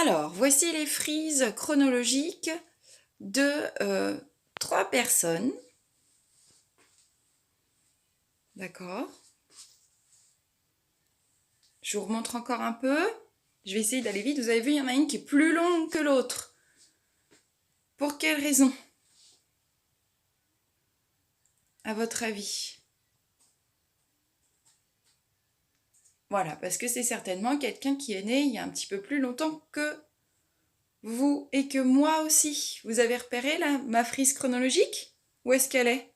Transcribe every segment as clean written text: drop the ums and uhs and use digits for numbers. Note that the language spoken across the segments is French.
Alors, voici les frises chronologiques de 3 personnes. D'accord. Je vous remontre encore un peu. Je vais essayer d'aller vite. Vous avez vu, il y en a une qui est plus longue que l'autre. Pour quelle raison? À votre avis? Voilà, parce que c'est certainement quelqu'un qui est né il y a un petit peu plus longtemps que vous et que moi aussi. Vous avez repéré ma frise chronologique? Où est-ce qu'elle est?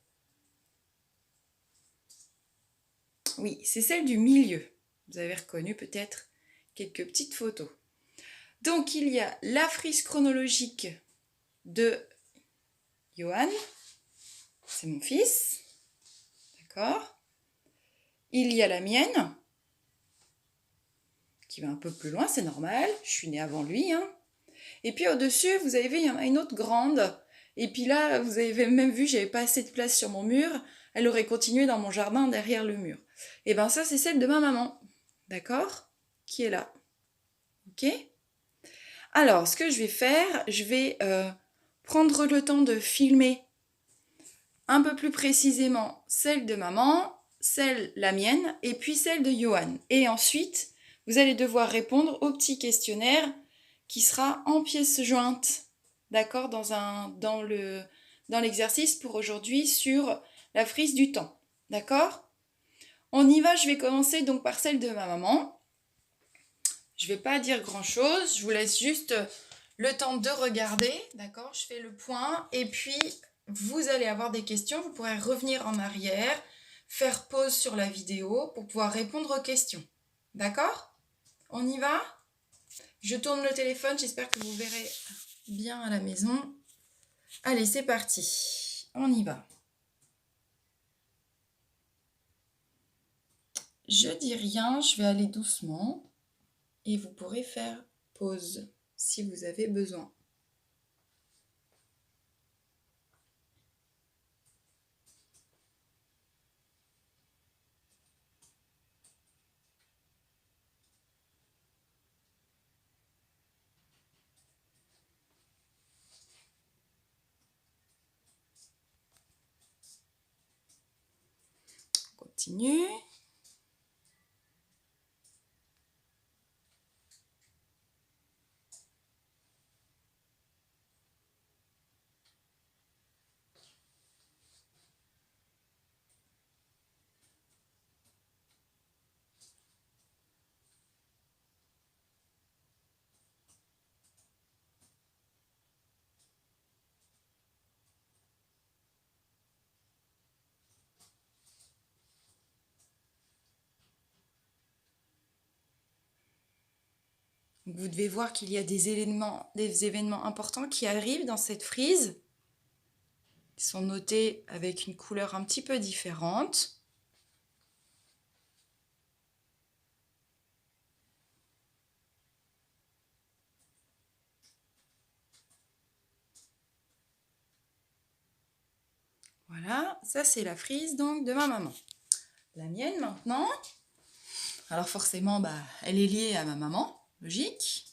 Oui, c'est celle du milieu. Vous avez reconnu peut-être quelques petites photos. Donc il y a la frise chronologique de Johan, c'est mon fils, d'accord. Il y a la mienne, qui va un peu plus loin, c'est normal, je suis née avant lui. Et puis au-dessus, vous avez vu, il y en a une autre grande. Et puis là, vous avez même vu, j'avais pas assez de place sur mon mur, elle aurait continué dans mon jardin derrière le mur. Et bien ça, c'est celle de ma maman, d'accord, qui est là. Ok? Alors, ce que je vais faire, je vais prendre le temps de filmer un peu plus précisément celle de maman, la mienne, et puis celle de Johan. Et ensuite, vous allez devoir répondre au petit questionnaire qui sera en pièces jointes, d'accord, dans l'exercice pour aujourd'hui sur la frise du temps, d'accord? On y va, je vais commencer donc par celle de ma maman. Je ne vais pas dire grand-chose, je vous laisse juste le temps de regarder, d'accord? Je fais le point et puis vous allez avoir des questions, vous pourrez revenir en arrière, faire pause sur la vidéo pour pouvoir répondre aux questions, d'accord? On y va? Je tourne le téléphone, j'espère que vous verrez bien à la maison. Allez, c'est parti, on y va. Je dis rien, je vais aller doucement et vous pourrez faire pause si vous avez besoin. On continue. Vous devez voir qu'il y a des événements importants qui arrivent dans cette frise. Ils sont notés avec une couleur un petit peu différente. Voilà, ça c'est la frise donc de ma maman. La mienne maintenant, alors forcément elle est liée à ma maman, logique.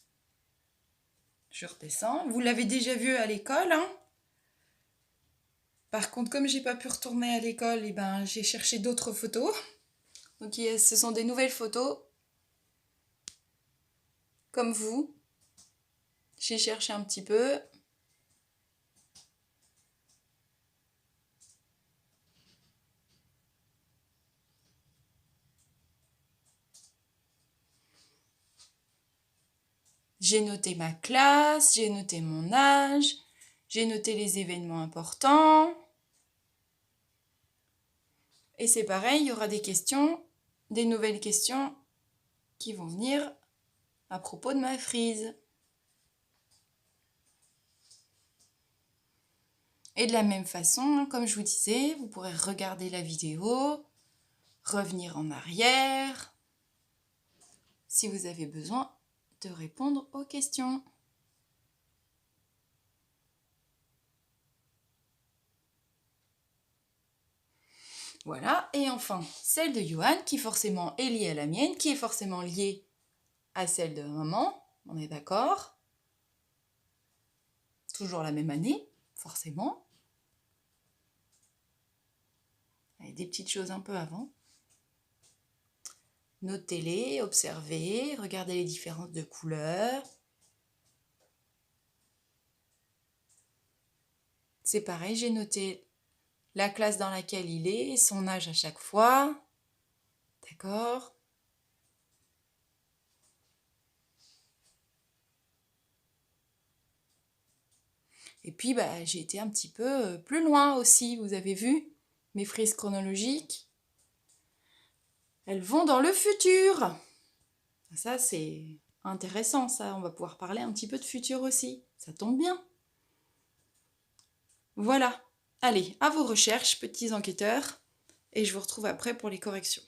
Je redescends. Vous l'avez déjà vu à l'école, Par contre, comme j'ai pas pu retourner à l'école, j'ai cherché d'autres photos. Donc ce sont des nouvelles photos. Comme vous. J'ai cherché un petit peu. J'ai noté ma classe, j'ai noté mon âge, j'ai noté les événements importants. Et c'est pareil, il y aura des questions, des nouvelles questions qui vont venir à propos de ma frise. Et de la même façon, comme je vous disais, vous pourrez regarder la vidéo, revenir en arrière, si vous avez besoin de répondre aux questions. Voilà, et enfin, celle de Johan, qui forcément est liée à la mienne, qui est forcément liée à celle de maman, on est d'accord? toujours la même année, forcément. Et des petites choses un peu avant. Notez-les, observez, regardez les différences de couleurs. C'est pareil, j'ai noté la classe dans laquelle il est, son âge à chaque fois. D'accord? Et puis, j'ai été un petit peu plus loin aussi, vous avez vu mes frises chronologiques. Elles vont dans le futur. Ça, c'est intéressant, ça. On va pouvoir parler un petit peu de futur aussi. Ça tombe bien. Voilà. Allez, à vos recherches, petits enquêteurs. Et je vous retrouve après pour les corrections.